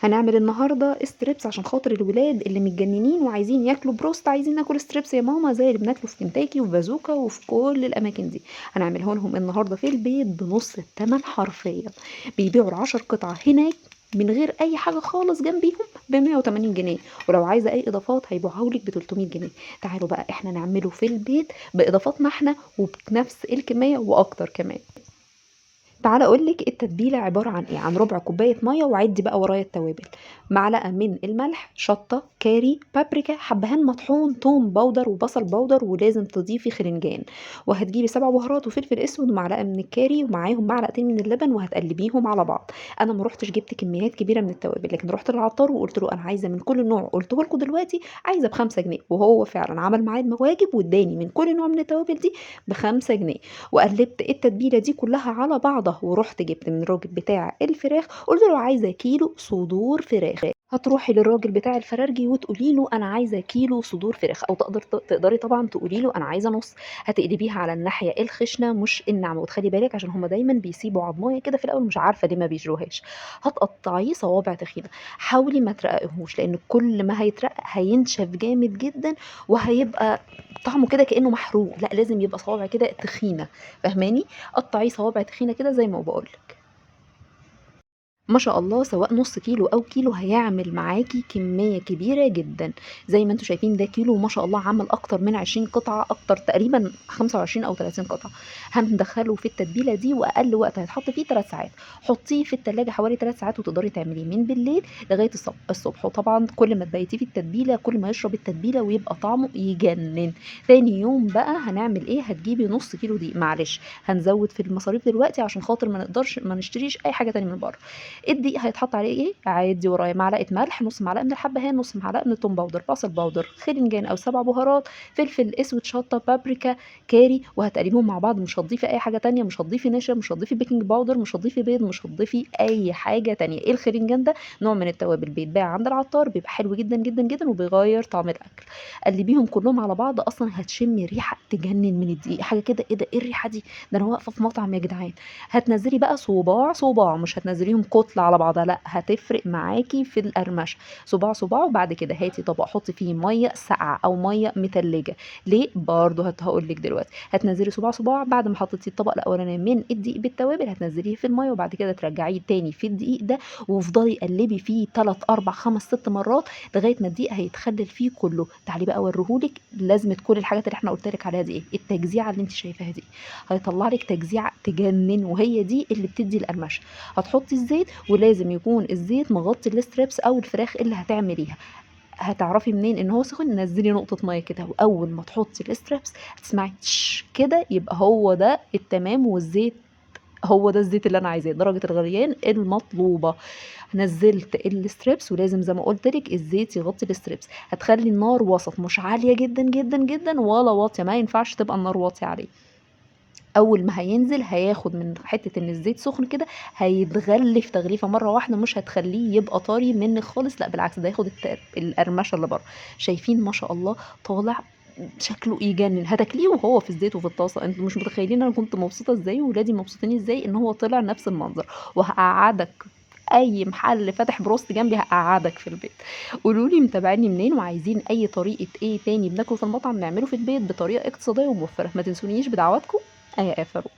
هنعمل النهارده ستريبس عشان خاطر الولاد اللي متجننين وعايزين ياكلوا بروست، عايزين ناكل ستريبس يا ماما زي اللي بناكله في كنتاكي وفي بازوكا وفي كل الاماكن دي. هنعمله لهم النهارده في البيت بنص الثمن حرفيا. بيبيعوا العشر قطع هناك من غير اي حاجه خالص جنبيهم ب 180 جنيه، ولو عايزه اي اضافات هيبيعوها لك ب 300 جنيه. تعالوا بقى احنا نعمله في البيت باضافاتنا احنا وبنفس الكميه واكتر كمان. تعالى اقول لك التتبيله عباره عن ايه. عن ربع كوبايه ميه، وعدي بقى ورايا التوابل: معلقه من الملح، شطه، كاري، بابريكا، حبهان مطحون، توم باودر وبصل باودر، ولازم تضيفي خرنجان. وهتجيبي 7 بهارات وفلفل اسود ومعلقه من الكاري ومعاهم معلقتين من اللبن وهتقلبيهم على بعض. انا ما روحتش جبت كميات كبيره من التوابل، لكن رحت للعطار وقلت له انا عايزه من كل نوع، قلته لكم دلوقتي عايزه ب5 جنيه، وهو فعلا عمل معايا المواجب واداني من كل نوع من التوابل دي ب5 جنيه. وقلبت التتبيله دي كلها على بعضها، ورحت جبت من الراجل بتاع الفراخ قلت له عايزه كيلو صدور فراخ. هتروحي للراجل بتاع الفرارجي وتقولي له انا عايزه كيلو صدور فراخ، او تقدري طبعا تقولي له انا عايزه نص. هتقلبيها على الناحيه الخشنه مش الناعمه، وتخلي بالك عشان هما دايما بيسيبوا عضمايه كده في الاول، مش عارفه ليه ما بيجروهاش. هتقطعيه صوابع تخينه. حاولي ما ترققهوش، لان كل ما هيترقق هينشف جامد جدا، وهيبقى طعمه كده كانه محروق. لا، لازم يبقى صوابع كده تخينه، فاهماني؟ قطعيه صوابع تخينه كده زي ما بقولك. ما شاء الله سواء نص كيلو او كيلو هيعمل معاكي كمية كبيرة جدا. زي ما انتوا شايفين ده كيلو ما شاء الله عمل اكتر من 20 قطعة، اكتر تقريبا 25 او 30 قطعة. هندخله في التتبيلة دي، واقل وقت هيتحط فيه 3 ساعات. حطيه في التلاجة حوالي 3 ساعات، وتقدري تعمليه من بالليل لغاية الصبح. وطبعا كل ما تبيتيه في التتبيلة كل ما يشرب التتبيلة ويبقى طعمه يجنن. تاني يوم بقى هنعمل ايه؟ هتجيبي نص كيلو دقيق. معلش هنزود في المصاريف دلوقتي عشان خاطر ما نقدرش ما نشتريش اي حاجة تانية من بره. الدقيق هيتحط عليه ايه؟ عادي ورايا معلقه ملح، نص معلقه من الحبهان، نص معلقه من التوم باودر، بصل باودر، خرنجان او 7 بهارات، فلفل اسود، شطه، بابريكا، كاري. وهتقلبيهم مع بعض. مش هتضيفي اي حاجه تانية، مش هتضيفي نشا، مش هتضيفي بيكنج باودر، مش هتضيفي بيض، مش هتضيفي اي حاجه تانية. ايه الخرنجان ده؟ نوع من التوابل بيتباع عند العطار، بيبقى حلو جدا جدا جدا وبيغير طعم الاكل. قلبيهم كلهم على بعض. اصلا هتشمي ريحه تجنن من الدقيق، حاجه كده. ايه ده؟ ايه الريحه دي؟ ده انا واقفه في مطعم يا جدعان. هتنزلي بقى صباع صباع، مش هتنزليهم كتلة على بعضها، لا هتفرق معاكي في القرمشة. صباع صباع. وبعد كده هاتي طبق حطي فيه مية ساقعة او مية متلجة. ليه؟ برضه هقول لك دلوقتي. هتنزلي صباع صباع بعد ما حطيتي الطبق الاولاني من الدقيق بالتوابل، هتنزليه في المية وبعد كده ترجعيه تاني في الدقيق ده، وافضلي قلبي فيه 3 4 5 6 مرات لغايه ما الدقيق هيتخلل فيه كله. تعالي بقى اوريهولك لازمه كل الحاجات اللي احنا قلت لك عليها دي ايه. التجزيعه اللي انت شايفاها دي هيطلع لك تجزيعه تجنن، وهي دي اللي بتدي القرمشه. هتحطي الزيت، ولازم يكون الزيت مغطي الستريبس او الفراخ اللي هتعمليها. هتعرفي منين ان هو سخن؟ نزلي نقطه ميه كده، واول ما تحطي الستريبس هتسمعي تش كده، يبقى هو ده التمام. والزيت هو ده الزيت اللي انا عايزاه، درجه الغليان المطلوبه. نزلت الستريبس، ولازم زي ما قلت لك الزيت يغطي الستريبس. هتخلي النار وسط، مش عاليه جدا جدا جدا ولا واطيه، ما ينفعش تبقى النار واطيه عليه. اول ما هينزل هياخد من حته ان الزيت سخن كده، هيتغلف تغليفه مره واحده، مش هتخليه يبقى طري منك خالص، لا بالعكس ده هياخد القرمشه اللي بره. شايفين ما شاء الله طالع شكله يجنن. هتاكليه وهو في الزيت وفي الطاسه. انتوا مش متخيلين انا كنت مبسوطه ازاي وولادي مبسوطين ازاي ان هو طلع نفس المنظر. وهقعدك اي محل فاتح بروست جنبي هقعدك في البيت. قولوا لي متابعيني منين وعايزين اي طريقه ايه تاني بناكله في المطعم نعمله في البيت بطريقه اقتصاديه وموفره. ما تنسونيش بدعواتكم. ايه يا فاروق.